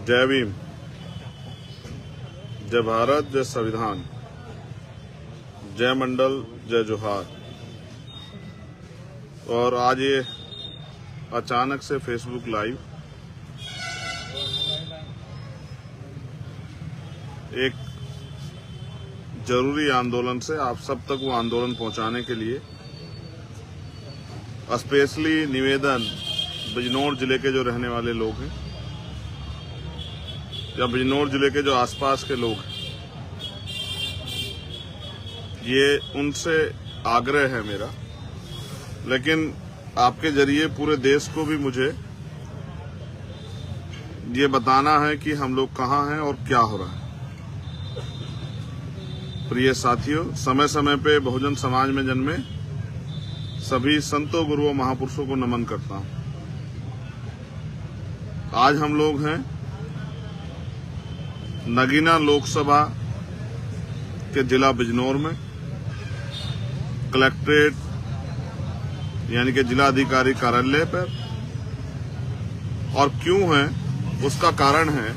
जय भीम, जय भारत, जय संविधान, जय मंडल, जय जोहार। और आज ये अचानक से फेसबुक लाइव एक जरूरी आंदोलन से आप सब तक वो आंदोलन पहुंचाने के लिए स्पेशली निवेदन बिजनौर जिले के जो रहने वाले लोग हैं या बिजनौर जिले के जो आसपास के लोग हैं, ये उनसे आग्रह है मेरा, लेकिन आपके जरिए पूरे देश को भी मुझे ये बताना है कि हम लोग कहाँ हैं और क्या हो रहा है। प्रिय साथियों, समय समय पे बहुजन समाज में जन्मे सभी संतों, गुरुओं, महापुरुषों को नमन करता हूं। आज हम लोग हैं नगीना लोकसभा के जिला बिजनौर में, कलेक्ट्रेट यानी कि जिला अधिकारी कार्यालय पर। और क्यों है उसका कारण है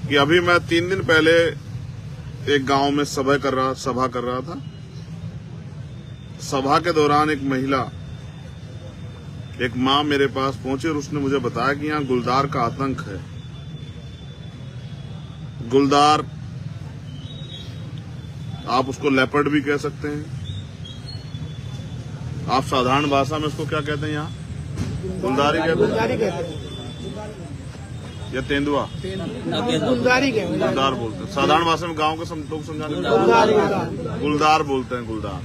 कि अभी मैं 3 दिन पहले एक गांव में सभा कर रहा था। सभा के दौरान एक महिला, एक मां मेरे पास पहुंची और उसने मुझे बताया कि यहाँ गुलदार का आतंक है। गुलदार, आप उसको लेपर्ड भी कह सकते हैं, आप साधारण भाषा में उसको क्या कहते हैं? यहाँ गुलदारी कहते हैं या तेंदुआ? गुलदार बोलते हैं। साधारण भाषा में गांव के लोग समझाने गुलदार बोलते हैं, गुलदार।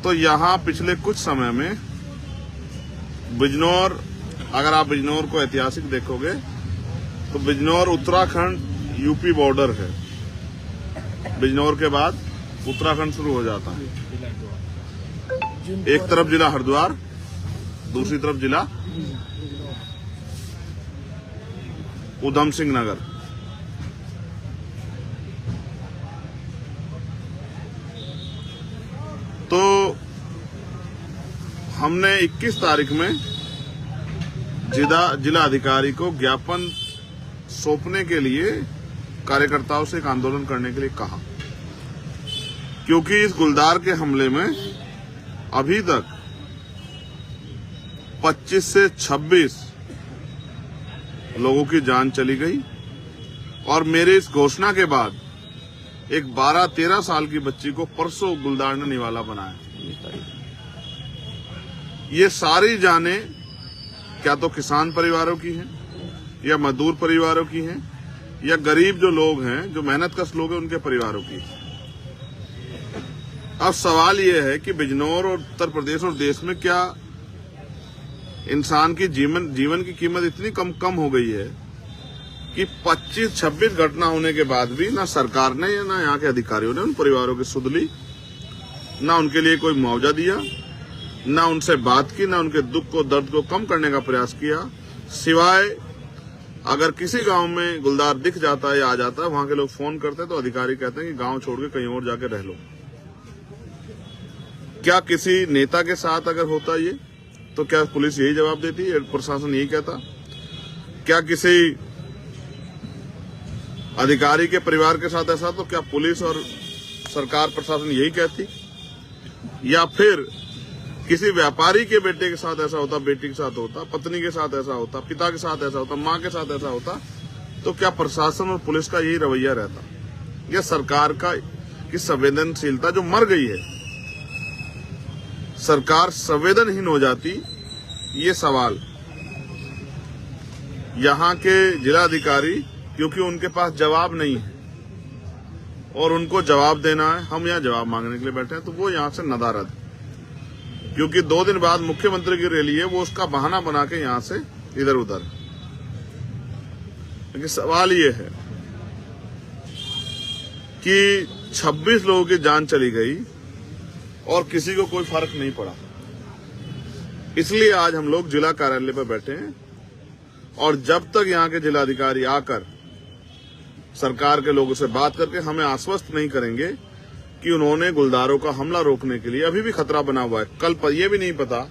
तो यहाँ पिछले कुछ समय में बिजनौर, अगर आप बिजनौर को ऐतिहासिक देखोगे तो बिजनौर उत्तराखंड यूपी बॉर्डर है। बिजनौर के बाद उत्तराखंड शुरू हो जाता है। एक तरफ जिला हरिद्वार, दूसरी तरफ जिला उधम सिंह नगर। तो हमने 21 तारीख में जिला अधिकारी को ज्ञापन सौंपने के लिए कार्यकर्ताओं से एक आंदोलन करने के लिए कहा, क्योंकि इस गुलदार के हमले में अभी तक 25 से 26 लोगों की जान चली गई। और मेरे इस घोषणा के बाद एक 12-13 साल की बच्ची को परसों गुलदार ने निवाला बनाया। ये सारी जानें क्या तो किसान परिवारों की हैं, या मजदूर परिवारों की हैं, या गरीब जो लोग हैं, जो मेहनतकश लोग हैं, उनके परिवारों की। अब सवाल ये है कि बिजनौर और उत्तर प्रदेश और देश में क्या इंसान की जीवन की कीमत इतनी कम हो गई है कि 25-26 घटना होने के बाद भी ना सरकार ने या ना यहाँ के अधिकारियों ने उन परिवारों की सुध ली, ना उनके लिए कोई मुआवजा दिया, ना उनसे बात की, ना उनके दुख को, दर्द को कम करने का प्रयास किया। सिवाय अगर किसी गांव में गुलदार दिख जाता है या आ जाता है, वहां के लोग फोन करते हैं तो अधिकारी कहते हैं कि गांव छोड़ के कहीं और जाके रह लो। क्या किसी नेता के साथ अगर होता ये, तो क्या पुलिस यही जवाब देती है, प्रशासन यही कहता? क्या किसी अधिकारी के परिवार के साथ ऐसा, तो क्या पुलिस और सरकार, प्रशासन यही कहती? या फिर किसी व्यापारी के बेटे के साथ ऐसा होता, बेटी के साथ होता, पत्नी के साथ ऐसा होता, पिता के साथ ऐसा होता, मां के साथ ऐसा होता, तो क्या प्रशासन और पुलिस का यही रवैया रहता? या सरकार की संवेदनशीलता जो मर गई है, सरकार संवेदनहीन हो जाती? ये सवाल यहाँ के जिलाधिकारी, क्योंकि उनके पास जवाब नहीं है और उनको जवाब देना है, हम यहाँ जवाब मांगने के लिए बैठे हैं, तो वो यहाँ से नदारद, क्योंकि 2 दिन बाद मुख्यमंत्री की रैली है, वो उसका बहाना बना के यहाँ से इधर उधर। लेकिन सवाल ये है कि 26 लोगों की जान चली गई और किसी को कोई फर्क नहीं पड़ा। इसलिए आज हम लोग जिला कार्यालय पर बैठे हैं, और जब तक यहाँ के जिलाधिकारी आकर सरकार के लोगों से बात करके हमें आश्वस्त नहीं करेंगे कि उन्होंने गुलदारों का हमला रोकने के लिए, अभी भी खतरा बना हुआ है। कल ये भी नहीं पता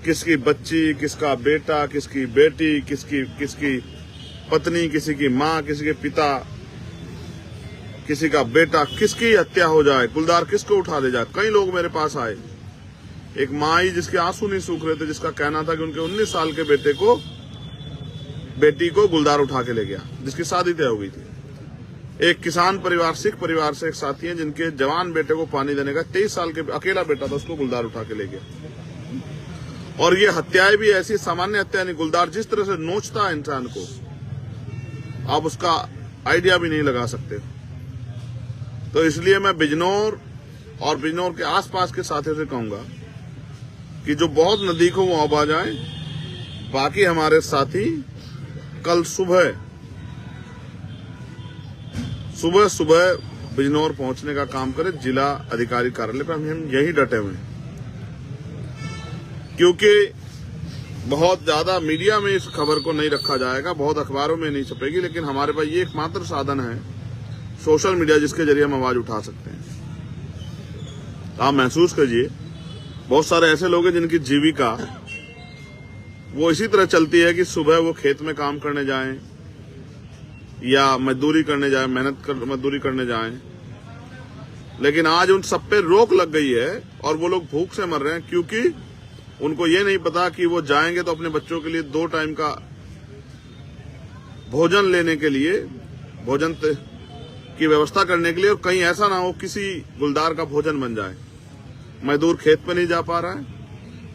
किसकी बच्ची, किसका बेटा, किसकी बेटी, किसकी पत्नी, किसी की माँ, किसी के पिता, किसी का बेटा, किसकी हत्या हो जाए, कुलदार किसको उठा ले जाए। कई लोग मेरे पास आए, एक माँ जिसके आंसू नहीं सूख रहे थे, जिसका कहना था कि उनके 19 साल के बेटी को गुलदार उठा के ले गया, जिसकी शादी तय हो गई थी। एक किसान परिवार, सिख परिवार से एक साथी हैं, जिनके जवान बेटे को पानी देने का 23 साल के अकेला बेटा था, उसको गुलदार उठा के ले गया। और ये हत्याएं भी ऐसी सामान्य हत्या नहीं, गुलदार जिस तरह से नोचता है इंसान को, आप उसका आइडिया भी नहीं लगा सकते। तो इसलिए मैं बिजनौर और बिजनौर के आसपास के साथियों से कहूंगा कि जो बहुत नजदीक हो वो अब आ जाएं। बाकी हमारे साथी कल सुबह बिजनौर पहुंचने का काम करें, जिला अधिकारी कार्यालय पर। हम यही डटे हुए हैं, क्योंकि बहुत ज्यादा मीडिया में इस खबर को नहीं रखा जाएगा, बहुत अखबारों में नहीं छपेगी, लेकिन हमारे पास ये एकमात्र साधन है सोशल मीडिया, जिसके जरिए हम आवाज उठा सकते हैं। तो आप महसूस कीजिए, बहुत सारे ऐसे लोग हैं जिनकी जीविका वो इसी तरह चलती है कि सुबह वो खेत में काम करने जाएं या मजदूरी करने जाएं, मजदूरी करने जाएं, लेकिन आज उन सब पे रोक लग गई है और वो लोग भूख से मर रहे हैं, क्योंकि उनको ये नहीं पता कि वो जाएंगे तो अपने बच्चों के लिए 2 टाइम का भोजन लेने के लिए, भोजन की व्यवस्था करने के लिए, और कहीं ऐसा ना हो किसी गुलदार का भोजन बन जाए। मजदूर खेत पे नहीं जा पा रहा है,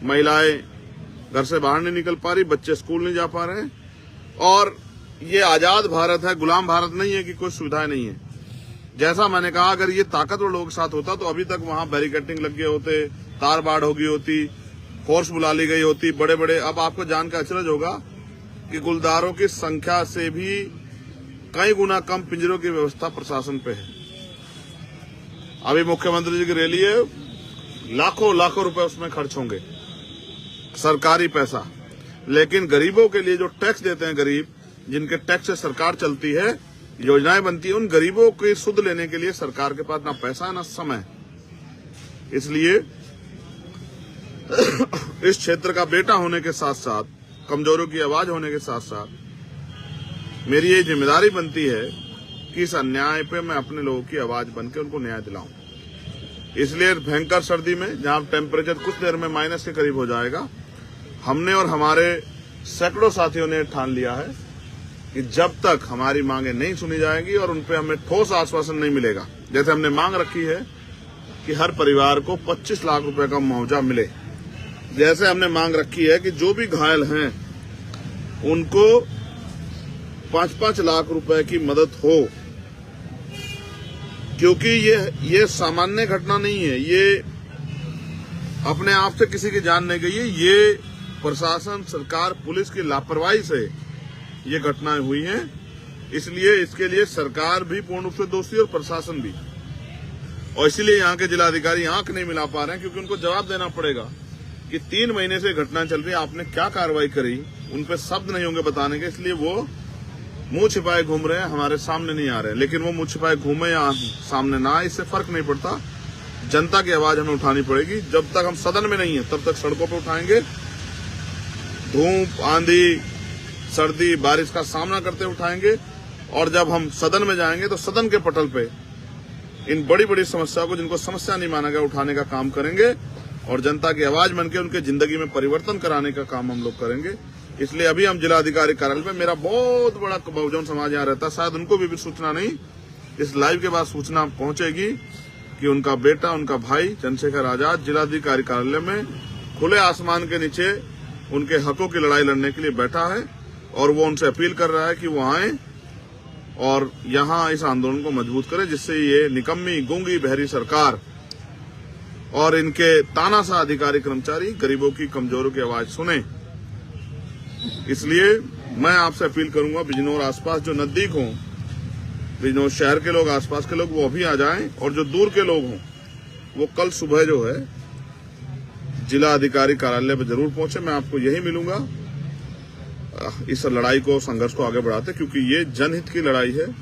महिलाएं घर से बाहर नहीं निकल पा रही, बच्चे स्कूल नहीं जा पा रहे हैं। और ये आजाद भारत है, गुलाम भारत नहीं है कि कोई सुविधाएं नहीं है। जैसा मैंने कहा, अगर ये ताकतवर लोगों के साथ होता तो अभी तक वहां बैरिकेडिंग लग गए होते, तार बाड़ हो गई होती, फोर्स बुला ली गई होती, बड़े बड़े। अब आपको जान का अचरज होगा कि गुलदारों की संख्या से भी कई गुना कम पिंजरों की व्यवस्था प्रशासन पे है। अभी मुख्यमंत्री जी की रैली है, लाखों रुपए उसमें खर्च होंगे, सरकारी पैसा, लेकिन गरीबों के लिए जो टैक्स देते हैं, गरीब जिनके टैक्स से सरकार चलती है, योजनाएं बनती है, उन गरीबों की सुध लेने के लिए सरकार के पास ना पैसा ना समय। इसलिए इस क्षेत्र का बेटा होने के साथ साथ, कमजोरों की आवाज होने के साथ साथ मेरी ये जिम्मेदारी बनती है कि इस अन्याय पे मैं अपने लोगों की आवाज बनकर उनको न्याय दिलाऊं। इसलिए भयंकर सर्दी में, जहां टेम्परेचर कुछ देर में माइनस के करीब हो जाएगा, हमने और हमारे सैकड़ों साथियों ने ठान लिया है कि जब तक हमारी मांगे नहीं सुनी जाएंगी और उनपे हमें ठोस आश्वासन नहीं मिलेगा, जैसे हमने मांग रखी है कि हर परिवार को 25 लाख रुपए का मुआवजा मिले, जैसे हमने मांग रखी है कि जो भी घायल हैं उनको 5-5 लाख रुपए की मदद हो, क्योंकि ये सामान्य घटना नहीं है, ये अपने आप से किसी की जान नहीं गई है, ये प्रशासन, सरकार, पुलिस की लापरवाही से ये घटनाएं हुई हैं। इसलिए इसके लिए सरकार भी पूर्ण रूप से दोषी और प्रशासन भी, और इसीलिए यहाँ के जिलाधिकारी आंख नहीं मिला पा रहे हैं, क्योंकि उनको जवाब देना पड़ेगा कि 3 महीने से घटना चल रही है, आपने क्या कार्रवाई करी, उन पे शब्द नहीं होंगे बताने के, इसलिए वो मुंह छिपाए घूम रहे हैं, हमारे सामने नहीं आ रहे हैं। लेकिन वो मुंह छिपाए घूमे या सामने ना आए, इससे फर्क नहीं पड़ता, जनता की आवाज हमें उठानी पड़ेगी। जब तक हम सदन में नहीं है तब तक सड़कों पर उठाएंगे, धूप, आंधी, सर्दी, बारिश का सामना करते उठाएंगे, और जब हम सदन में जाएंगे तो सदन के पटल पे इन बड़ी बड़ी समस्या को, जिनको समस्या नहीं माना गया, उठाने का काम करेंगे, और जनता की आवाज बनकर उनके जिंदगी में परिवर्तन कराने का काम हम लोग करेंगे। इसलिए अभी हम जिला अधिकारी कार्यालय में, मेरा बहुत बड़ा बहुजन समाज यहाँ रहता, शायद उनको भी सूचना नहीं, इस लाइव के बाद सूचना पहुंचेगी कि उनका बेटा, उनका भाई चंद्रशेखर आजाद जिलाधिकारी कार्यालय में खुले आसमान के नीचे उनके हकों की लड़ाई लड़ने के लिए बैठा है, और वो उनसे अपील कर रहा है कि वो आए और यहाँ इस आंदोलन को मजबूत करें, जिससे ये निकम्मी, गूंगी, बहरी सरकार और इनके तानाशाह अधिकारी कर्मचारी गरीबों की, कमजोरों की आवाज सुने। इसलिए मैं आपसे अपील करूंगा, बिजनौर आसपास जो नजदीक हों, बिजनौर शहर के लोग, आसपास के लोग, वो अभी आ जाएं, और जो दूर के लोग हों वो कल सुबह जो है जिला अधिकारी कार्यालय पर जरूर पहुंचे। मैं आपको यही मिलूंगा इस लड़ाई को, संघर्ष को आगे बढ़ाते, क्योंकि ये जनहित की लड़ाई है,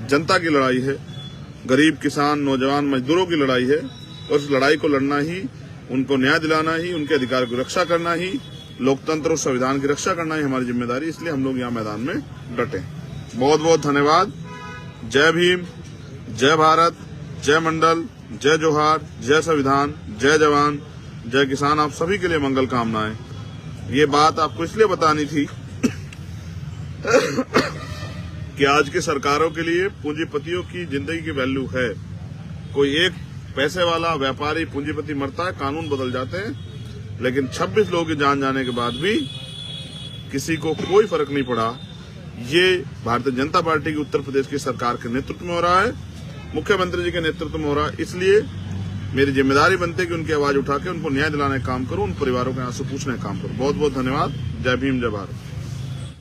जनता की लड़ाई है, गरीब, किसान, नौजवान, मजदूरों की लड़ाई है, और इस लड़ाई को लड़ना ही उनको न्याय दिलाना ही, उनके अधिकार की रक्षा करना ही, लोकतंत्र और संविधान की रक्षा करना ही हमारी जिम्मेदारी। इसलिए हम लोग यहाँ मैदान में डटे। बहुत बहुत धन्यवाद। जय भीम, जय भारत, जय मंडल, जय जोहार, जय संविधान, जय जवान, जय किसान। आप सभी के लिए मंगल कामनाएं। ये बात आपको इसलिए बतानी थी कि आज की सरकारों के लिए पूंजीपतियों की जिंदगी की वैल्यू है। कोई एक पैसे वाला व्यापारी पूंजीपति मरता है, कानून बदल जाते हैं, लेकिन 26 लोगों की जान जाने के बाद भी किसी को कोई फर्क नहीं पड़ा। ये भारतीय जनता पार्टी की उत्तर प्रदेश की सरकार के नेतृत्व में हो रहा है, मुख्यमंत्री जी के नेतृत्व में हो रहा है। इसलिए मेरी जिम्मेदारी बनती है कि उनकी आवाज उठा के उनको न्याय दिलाने का काम करूं, उन परिवारों के आंसू पूछने का काम करूं। बहुत बहुत धन्यवाद। जय भीम, जय भारत।